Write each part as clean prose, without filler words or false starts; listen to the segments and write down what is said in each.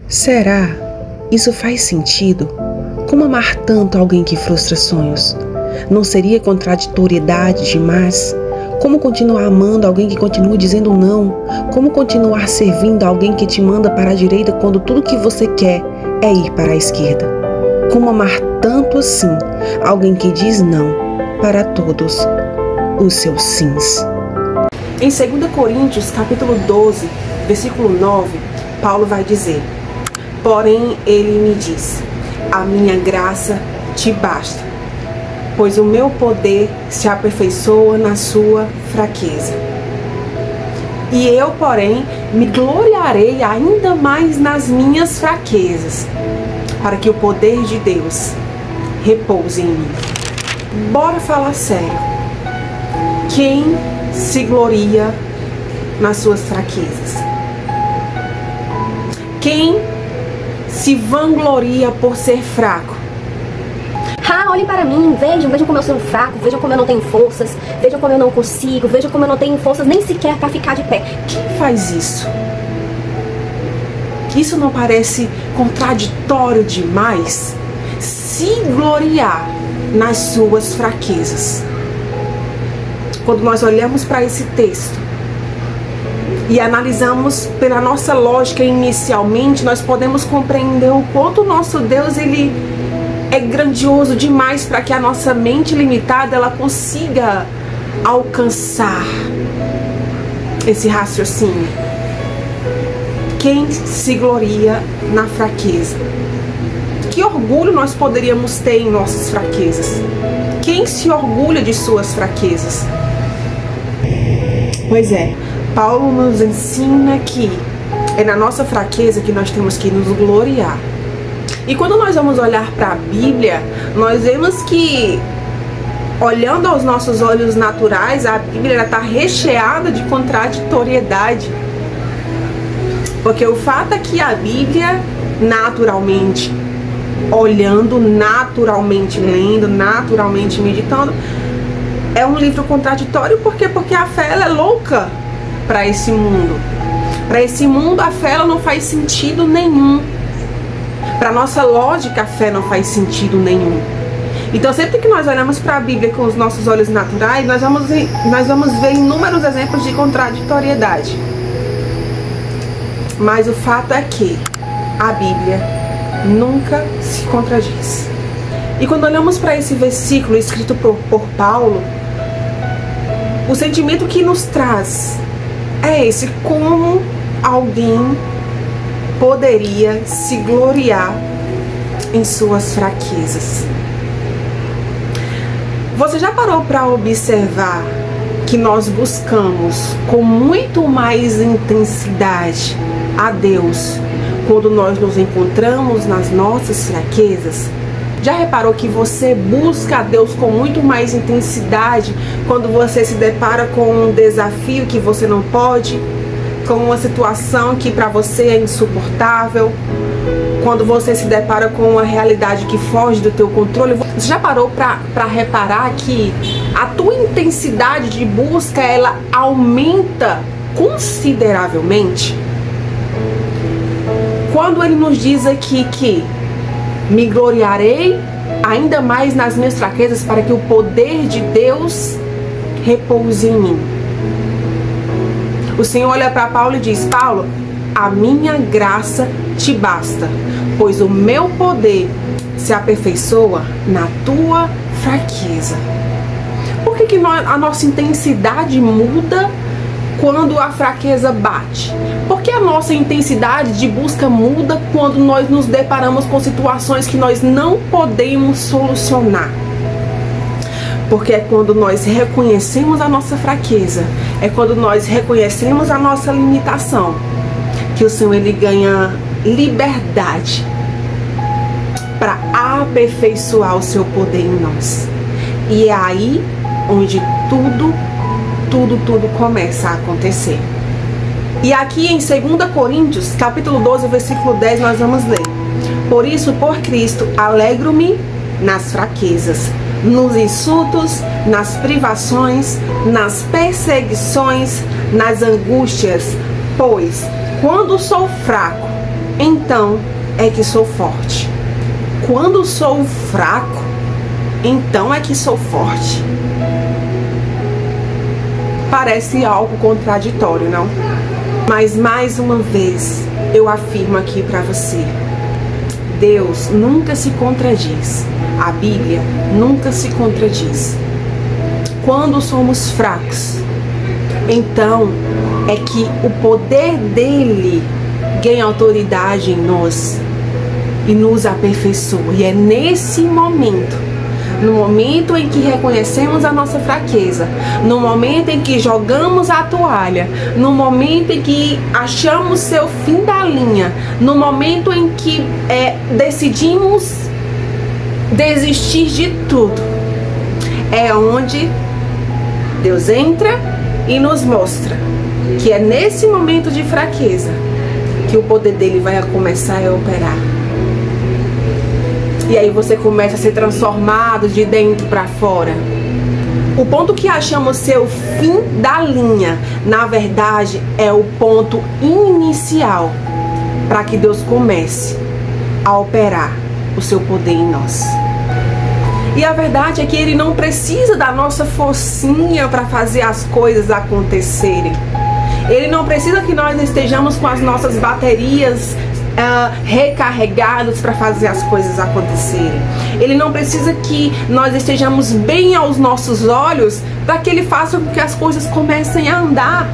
Será? Isso faz sentido? Como amar tanto alguém que frustra sonhos? Não seria contraditoriedade demais? Como continuar amando alguém que continua dizendo não? Como continuar servindo alguém que te manda para a direita quando tudo que você quer é ir para a esquerda? Como amar tanto assim alguém que diz não para todos os seus sims? Em 2 Coríntios, capítulo 12, versículo 9, Paulo vai dizer: porém ele me diz, a minha graça te basta, pois o meu poder se aperfeiçoa na sua fraqueza. E eu, porém, me gloriarei ainda mais nas minhas fraquezas, para que o poder de Deus repouse em mim. Bora falar sério. Quem se gloria nas suas fraquezas? Quem se vangloria por ser fraco? Olhem para mim, vejam como eu sou fraco, vejam como eu não tenho forças, vejam como eu não consigo, vejam como eu não tenho forças nem sequer para ficar de pé. Quem faz isso? Isso não parece contraditório demais? Se gloriar nas suas fraquezas. Quando nós olhamos para esse texto e analisamos pela nossa lógica inicialmente, nós podemos compreender o quanto o nosso Deus, ele é grandioso demais para que a nossa mente limitada ela consiga alcançar esse raciocínio. Quem se gloria na fraqueza? Que orgulho nós poderíamos ter em nossas fraquezas? Quem se orgulha de suas fraquezas? Pois é, Paulo nos ensina que é na nossa fraqueza que nós temos que nos gloriar. E quando nós vamos olhar para a Bíblia, nós vemos que, olhando aos nossos olhos naturais, a Bíblia está recheada de contraditoriedade. Porque o fato é que a Bíblia, naturalmente, olhando, naturalmente lendo, naturalmente meditando, é um livro contraditório. Por quê? Porque a fé ela é louca para esse mundo. Para esse mundo, a fé ela não faz sentido nenhum. Para nossa lógica, a fé não faz sentido nenhum. Então, sempre que nós olhamos para a Bíblia com os nossos olhos naturais, nós vamos ver inúmeros exemplos de contraditoriedade. Mas o fato é que a Bíblia nunca se contradiz. E quando olhamos para esse versículo escrito por Paulo, o sentimento que nos traz é esse: como alguém poderia se gloriar em suas fraquezas? Você já parou para observar que nós buscamos com muito mais intensidade a Deus quando nós nos encontramos nas nossas fraquezas? Já reparou que você busca a Deus com muito mais intensidade quando você se depara com um desafio que você não pode, com uma situação que para você é insuportável, quando você se depara com uma realidade que foge do teu controle? Você já parou para reparar que a tua intensidade de busca ela aumenta consideravelmente? Quando ele nos diz aqui que me gloriarei ainda mais nas minhas fraquezas para que o poder de Deus repouse em mim. O Senhor olha para Paulo e diz: Paulo, a minha graça te basta, pois o meu poder se aperfeiçoa na tua fraqueza. Por que a nossa intensidade muda quando a fraqueza bate? Por que a nossa intensidade de busca muda quando nós nos deparamos com situações que nós não podemos solucionar? Porque é quando nós reconhecemos a nossa fraqueza, é quando nós reconhecemos a nossa limitação, que o Senhor ele ganha liberdade para aperfeiçoar o seu poder em nós. E é aí onde tudo começa a acontecer. E aqui em 2 Coríntios, capítulo 12, versículo 10, nós vamos ler: por isso, por Cristo, alegro-me nas fraquezas, nos insultos, nas privações, nas perseguições, nas angústias, pois quando sou fraco, então é que sou forte. Quando sou fraco, então é que sou forte. Parece algo contraditório, não? Mas mais uma vez eu afirmo aqui para você: Deus nunca se contradiz. A Bíblia nunca se contradiz. Quando somos fracos, então é que o poder dele ganha autoridade em nós e nos aperfeiçoa. E é nesse momento, no momento em que reconhecemos a nossa fraqueza, no momento em que jogamos a toalha, no momento em que achamos ser o fim da linha, no momento em que decidimos desistir de tudo, é onde Deus entra e nos mostra que é nesse momento de fraqueza que o poder dele vai começar a operar. E aí você começa a ser transformado de dentro para fora. O ponto que achamos ser o fim da linha, na verdade, é o ponto inicial para que Deus comece a operar o seu poder em nós. E a verdade é que ele não precisa da nossa forcinha para fazer as coisas acontecerem. Ele não precisa que nós estejamos com as nossas baterias recarregados para fazer as coisas acontecerem. Ele não precisa que nós estejamos bem aos nossos olhos para que ele faça com que as coisas comecem a andar.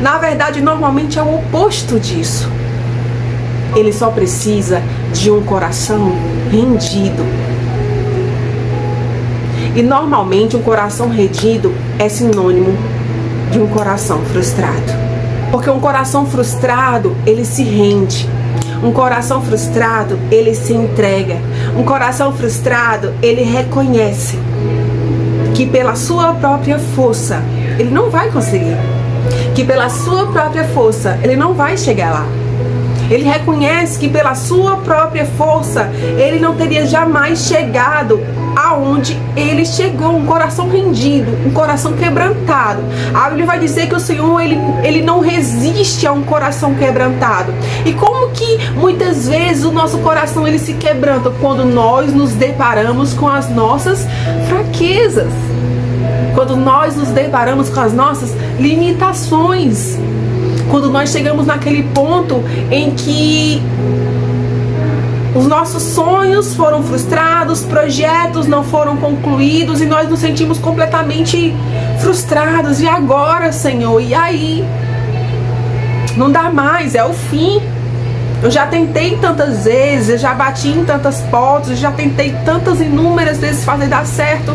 Na verdade, normalmente é o oposto disso. Ele só precisa de um coração rendido. E normalmente um coração rendido é sinônimo de um coração frustrado. Porque um coração frustrado, ele se rende. Um coração frustrado, ele se entrega. Um coração frustrado, ele reconhece que pela sua própria força ele não vai conseguir. Que pela sua própria força ele não vai chegar lá. Ele reconhece que pela sua própria força ele não teria jamais chegado aonde ele chegou. Um coração rendido, um coração quebrantado. A Bíblia vai dizer que o Senhor ele não resiste a um coração quebrantado. E como que muitas vezes o nosso coração ele se quebranta? Quando nós nos deparamos com as nossas fraquezas, quando nós nos deparamos com as nossas limitações, quando nós chegamos naquele ponto em que os nossos sonhos foram frustrados, projetos não foram concluídos e nós nos sentimos completamente frustrados. E agora, Senhor? E aí? Não dá mais, é o fim. Eu já tentei tantas vezes, eu já bati em tantas portas, eu já tentei tantas inúmeras vezes fazer dar certo.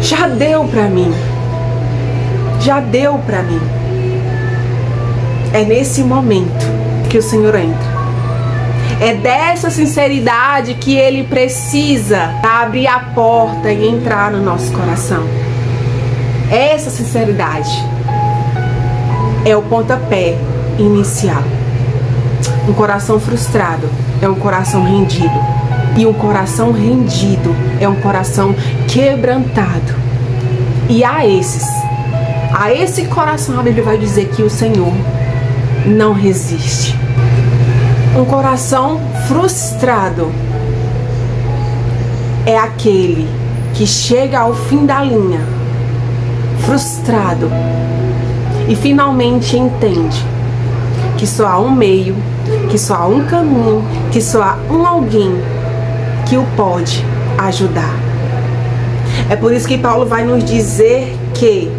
Já deu pra mim. Já deu pra mim. É nesse momento que o Senhor entra. É dessa sinceridade que Ele precisa abrir a porta e entrar no nosso coração. Essa sinceridade é o pontapé inicial. Um coração frustrado é um coração rendido. E um coração rendido é um coração quebrantado. E a esse coração a Bíblia vai dizer que o Senhor não resiste. Um coração frustrado é aquele que chega ao fim da linha, frustrado, e finalmente entende que só há um meio, que só há um caminho, que só há um alguém que o pode ajudar. É por isso que Paulo vai nos dizer que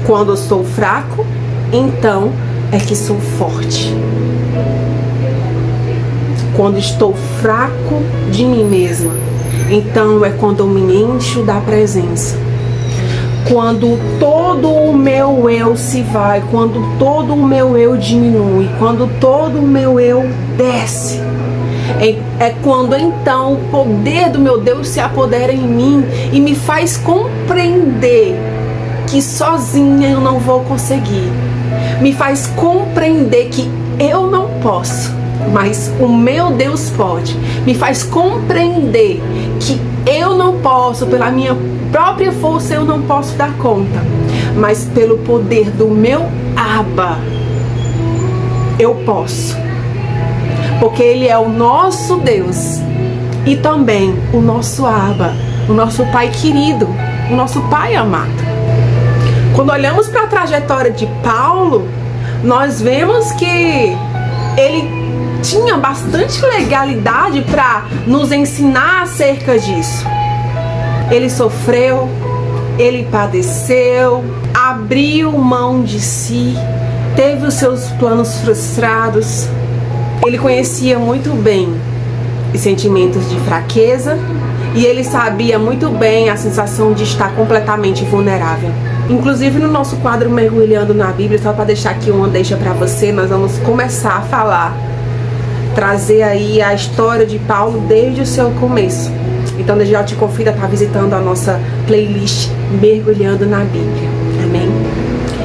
quando eu sou fraco, então é que sou forte. Quando estou fraco de mim mesma, então é quando eu me encho da presença. Quando todo o meu eu se vai, quando todo o meu eu diminui, quando todo o meu eu desce, é quando então o poder do meu Deus se apodera em mim e me faz compreender que sozinha eu não vou conseguir. Me faz compreender que eu não posso, mas o meu Deus pode. Me faz compreender que eu não posso, pela minha própria força eu não posso dar conta, mas pelo poder do meu Abba eu posso. porque Ele é o nosso Deus e também o nosso Abba, o nosso Pai querido, o nosso Pai amado. Quando olhamos para a trajetória de Paulo, nós vemos que ele tinha bastante legalidade para nos ensinar acerca disso. Ele sofreu, ele padeceu, abriu mão de si, teve os seus planos frustrados. Ele conhecia muito bem os sentimentos de fraqueza e ele sabia muito bem a sensação de estar completamente vulnerável. Inclusive no nosso quadro Mergulhando na Bíblia, só para deixar aqui uma deixa para você, nós vamos começar a falar, trazer aí a história de Paulo desde o seu começo. Então desde já eu te convido a estar visitando a nossa playlist Mergulhando na Bíblia. Amém?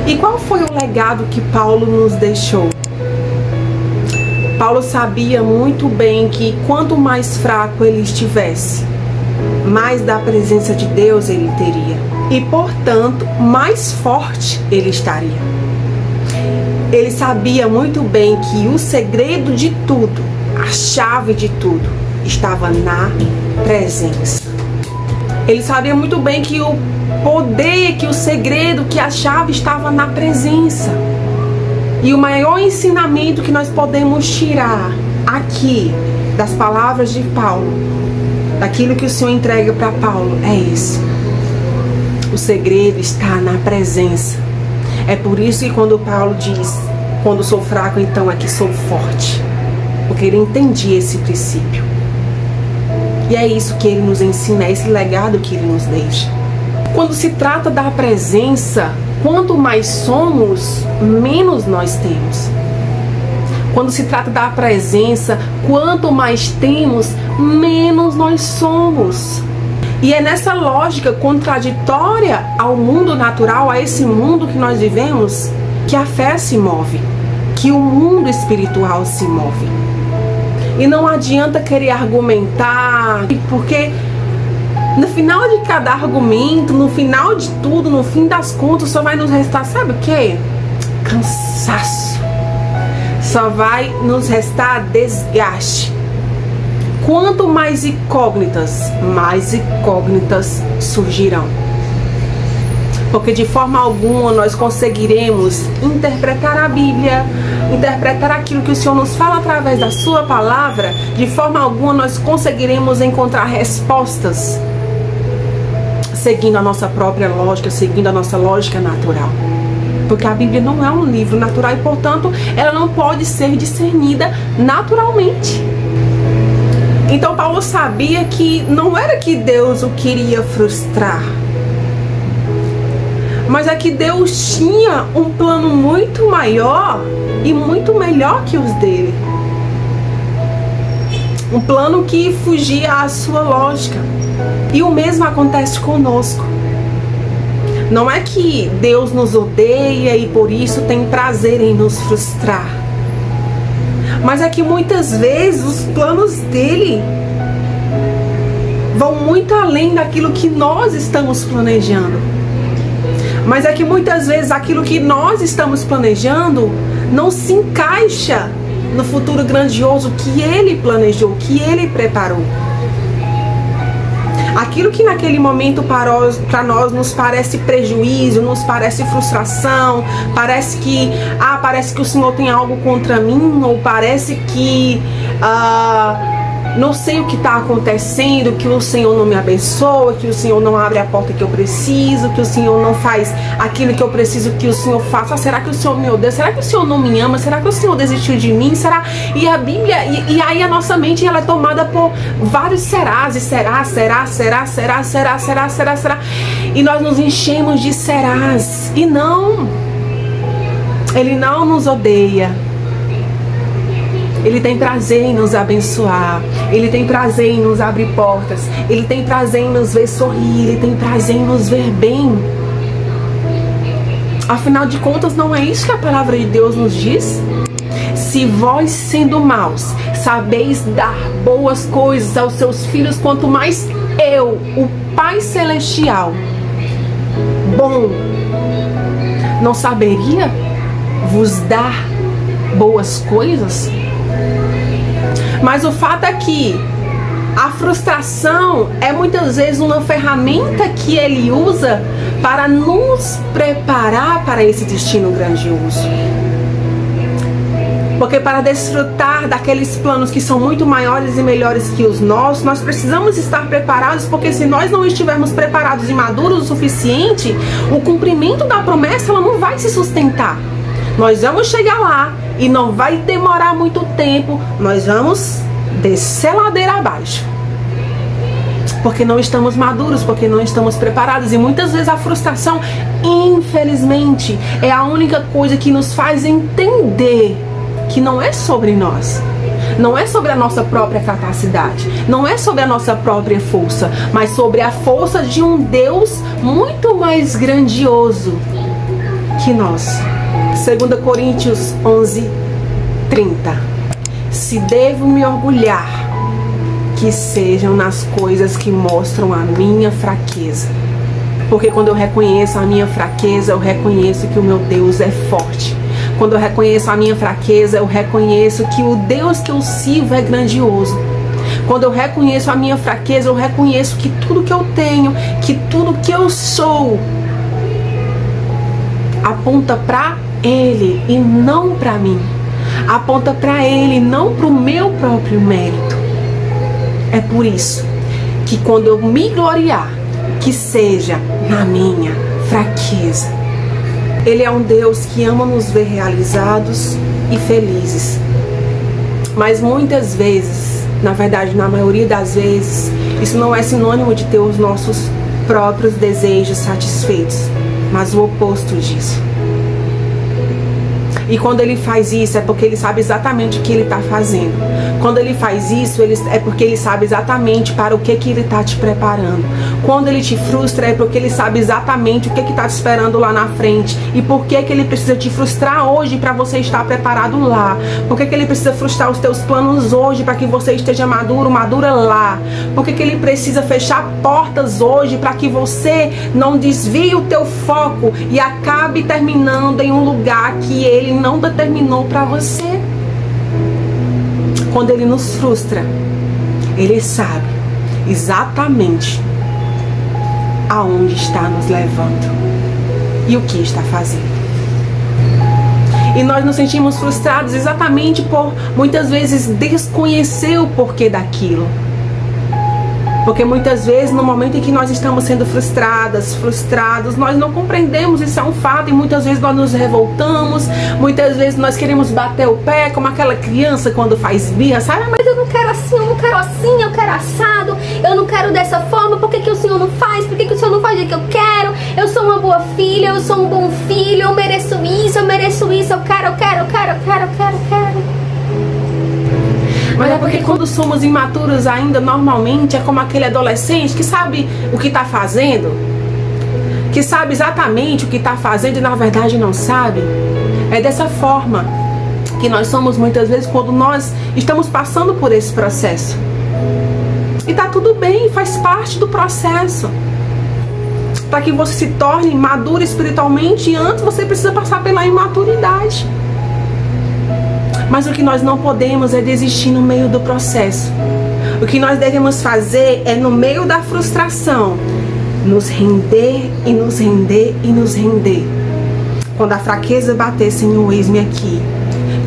E qual foi o legado que Paulo nos deixou? Paulo sabia muito bem que quanto mais fraco ele estivesse, mais da presença de Deus ele teria. E, portanto, mais forte ele estaria. Ele sabia muito bem que o segredo de tudo, a chave de tudo, estava na presença. Ele sabia muito bem que o poder, que o segredo, que a chave estava na presença. E o maior ensinamento que nós podemos tirar aqui das palavras de Paulo, daquilo que o Senhor entrega para Paulo, é isso. O segredo está na presença. É por isso que quando Paulo diz, quando sou fraco, então é que sou forte. Porque ele entendia esse princípio. E é isso que ele nos ensina, é esse legado que ele nos deixa. Quando se trata da presença, quanto mais somos, menos nós temos. Quando se trata da presença, quanto mais temos, menos nós somos. E é nessa lógica contraditória ao mundo natural, a esse mundo que nós vivemos, que a fé se move, que o mundo espiritual se move. E não adianta querer argumentar, porque no final de cada argumento, no final de tudo, no fim das contas, só vai nos restar, sabe o quê? Cansaço. Só vai nos restar desgaste. Quanto mais incógnitas surgirão. Porque de forma alguma nós conseguiremos interpretar a Bíblia, interpretar aquilo que o Senhor nos fala através da sua palavra. De forma alguma nós conseguiremos encontrar respostas seguindo a nossa própria lógica, seguindo a nossa lógica natural. Porque a Bíblia não é um livro natural e, portanto, ela não pode ser discernida naturalmente. Então Paulo sabia que não era que Deus o queria frustrar, mas é que Deus tinha um plano muito maior e muito melhor que os dele. Um plano que fugia à sua lógica. E o mesmo acontece conosco. Não é que Deus nos odeia e por isso tem prazer em nos frustrar. Mas é que muitas vezes os planos dele vão muito além daquilo que nós estamos planejando. Mas é que muitas vezes aquilo que nós estamos planejando não se encaixa no futuro grandioso que ele planejou, que ele preparou. Aquilo que naquele momento para nós nos parece prejuízo, nos parece frustração, parece que o Senhor tem algo contra mim, ou parece que não sei o que está acontecendo, que o Senhor não me abençoa, que o Senhor não abre a porta que eu preciso, que o Senhor não faz aquilo que eu preciso que o Senhor faça. Será que o Senhor me odeia? Será que o Senhor não me ama? Será que o Senhor desistiu de mim? Será? E a Bíblia, e aí a nossa mente ela é tomada por vários serás, e será. E nós nos enchemos de serás. E não, Ele não nos odeia. Ele tem prazer em nos abençoar. Ele tem prazer em nos abrir portas. Ele tem prazer em nos ver sorrir. Ele tem prazer em nos ver bem. Afinal de contas, não é isso que a palavra de Deus nos diz? Se vós, sendo maus, sabeis dar boas coisas aos seus filhos, quanto mais eu, o Pai Celestial, bom, não saberia vos dar boas coisas? Mas o fato é que a frustração é muitas vezes uma ferramenta que ele usa para nos preparar para esse destino grandioso. Porque para desfrutar daqueles planos que são muito maiores e melhores que os nossos, nós precisamos estar preparados, porque se nós não estivermos preparados e maduros o suficiente, o cumprimento da promessa ela não vai se sustentar. Nós vamos chegar lá e não vai demorar muito tempo, nós vamos descer ladeira abaixo. Porque não estamos maduros, porque não estamos preparados. E muitas vezes a frustração, infelizmente, é a única coisa que nos faz entender que não é sobre nós, não é sobre a nossa própria capacidade, não é sobre a nossa própria força, mas sobre a força de um Deus muito mais grandioso que nós. 2 Coríntios 11:30. Se devo me orgulhar, que sejam nas coisas que mostram a minha fraqueza. Porque quando eu reconheço a minha fraqueza, eu reconheço que o meu Deus é forte. Quando eu reconheço a minha fraqueza, eu reconheço que o Deus que eu sirvo é grandioso. Quando eu reconheço a minha fraqueza, eu reconheço que tudo que eu tenho, que tudo que eu sou, aponta para Ele e não para mim. Aponta para Ele e não para o meu próprio mérito. É por isso que quando eu me gloriar, que seja na minha fraqueza. Ele é um Deus que ama nos ver realizados e felizes. Mas muitas vezes, na verdade, na maioria das vezes, isso não é sinônimo de ter os nossos próprios desejos satisfeitos, mas o oposto disso. E quando ele faz isso, é porque ele sabe exatamente o que ele está fazendo. Quando ele faz isso, é porque ele sabe exatamente para o que ele está te preparando. Quando ele te frustra, é porque ele sabe exatamente o que está te esperando lá na frente. E por que ele precisa te frustrar hoje para você estar preparado lá. Por que ele precisa frustrar os teus planos hoje para que você esteja maduro, madura lá. Por que ele precisa fechar portas hoje para que você não desvie o teu foco e acabe terminando em um lugar que ele não determinou para você. Quando ele nos frustra, ele sabe exatamente aonde está nos levando e o que está fazendo. E nós nos sentimos frustrados exatamente por muitas vezes desconhecer o porquê daquilo. Porque muitas vezes, no momento em que nós estamos sendo frustrados, nós não compreendemos, isso é um fato, e muitas vezes nós nos revoltamos, muitas vezes nós queremos bater o pé, como aquela criança quando faz birra, sabe? Mas eu não quero assim, eu não quero assim, eu quero assado, eu não quero dessa forma, por que o Senhor não faz? Por que o Senhor não faz o que eu quero? Eu sou uma boa filha, eu sou um bom filho, eu mereço isso, eu quero. Mas é porque quando somos imaturos ainda, normalmente é como aquele adolescente que sabe o que está fazendo, que sabe exatamente o que está fazendo e na verdade não sabe. É dessa forma que nós somos muitas vezes quando nós estamos passando por esse processo. E tá tudo bem, faz parte do processo. Para que você se torne maduro espiritualmente, antes você precisa passar pela imaturidade. Mas o que nós não podemos é desistir no meio do processo. O que nós devemos fazer é, no meio da frustração, nos render e nos render e nos render. Quando a fraqueza bater, Senhor, eis-me aqui.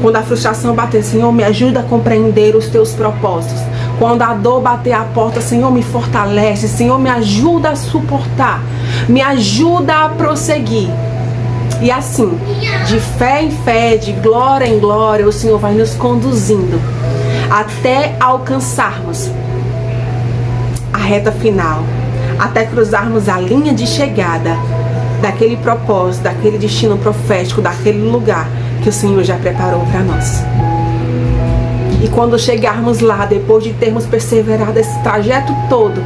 Quando a frustração bater, Senhor, me ajuda a compreender os teus propósitos. Quando a dor bater a porta, Senhor, me fortalece. Senhor, me ajuda a suportar. Me ajuda a prosseguir. E assim, de fé em fé, de glória em glória, o Senhor vai nos conduzindo até alcançarmos a reta final, até cruzarmos a linha de chegada daquele propósito, daquele destino profético, daquele lugar que o Senhor já preparou para nós. E quando chegarmos lá, depois de termos perseverado esse trajeto todo,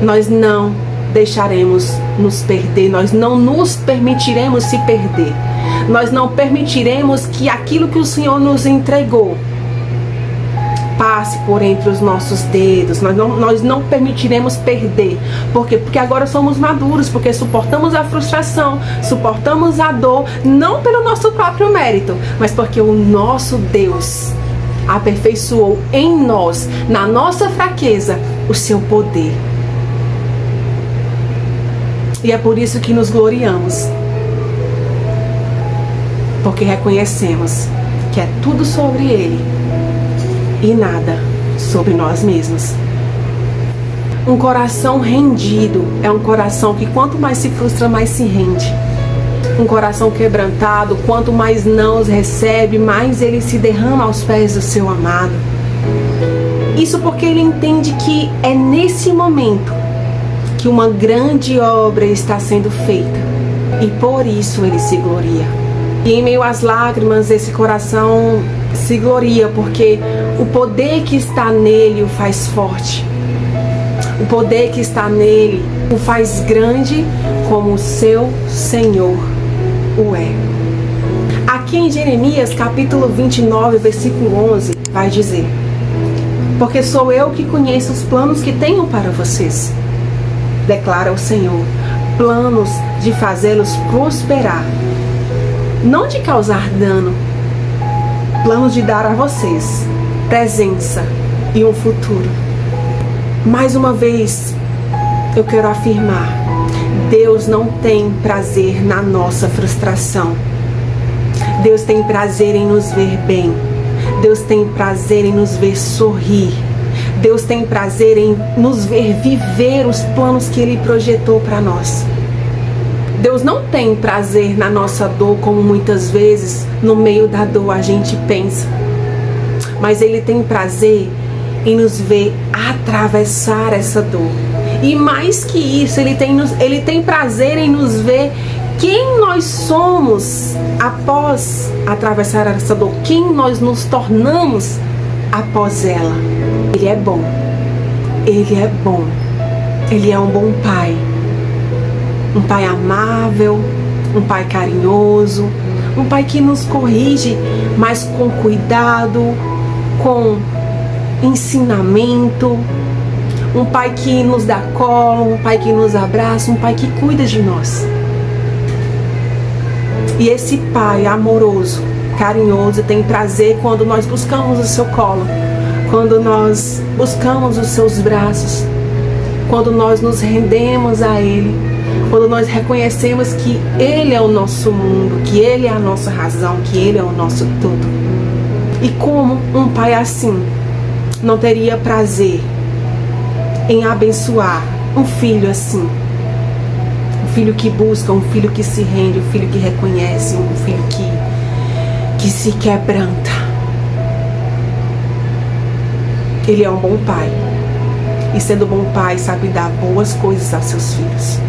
nós não deixaremos nos perder, nós não nos permitiremos se perder, nós não permitiremos que aquilo que o Senhor nos entregou passe por entre os nossos dedos, nós não permitiremos perder. Por quê? Porque agora somos maduros, porque suportamos a frustração, suportamos a dor, não pelo nosso próprio mérito, mas porque o nosso Deus aperfeiçoou em nós, na nossa fraqueza, o seu poder. E é por isso que nos gloriamos, porque reconhecemos que é tudo sobre Ele e nada sobre nós mesmos. Um coração rendido é um coração que quanto mais se frustra, mais se rende. Um coração quebrantado, quanto mais nãos recebe, mais ele se derrama aos pés do seu amado. Isso porque ele entende que é nesse momento que uma grande obra está sendo feita, e por isso ele se gloria. E em meio às lágrimas, esse coração se gloria, porque o poder que está nele o faz forte. O poder que está nele o faz grande, como o seu Senhor o é. Aqui em Jeremias capítulo 29, versículo 11, vai dizer: porque sou eu que conheço os planos que tenho para vocês, declara o Senhor, planos de fazê-los prosperar, não de causar dano, planos de dar a vocês presença e um futuro. Mais uma vez, eu quero afirmar: Deus não tem prazer na nossa frustração. Deus tem prazer em nos ver bem. Deus tem prazer em nos ver sorrir. Deus tem prazer em nos ver viver os planos que Ele projetou para nós. Deus não tem prazer na nossa dor, como muitas vezes no meio da dor a gente pensa. Mas Ele tem prazer em nos ver atravessar essa dor. E mais que isso, Ele tem prazer em nos ver quem nós somos após atravessar essa dor, quem nós nos tornamos após ela. Ele é bom, Ele é bom, Ele é um bom Pai, um Pai amável, um Pai carinhoso, um Pai que nos corrige, mas com cuidado, com ensinamento, um Pai que nos dá colo, um Pai que nos abraça, um Pai que cuida de nós. E esse Pai amoroso, carinhoso, tem prazer quando nós buscamos o seu colo, quando nós buscamos os seus braços, quando nós nos rendemos a Ele, quando nós reconhecemos que Ele é o nosso mundo, que Ele é a nossa razão, que Ele é o nosso tudo. E como um Pai assim não teria prazer em abençoar um filho assim? Um filho que busca, um filho que se rende, um filho que reconhece, um filho que se quebranta. Ele é um bom Pai. E sendo bom Pai, sabe dar boas coisas aos seus filhos.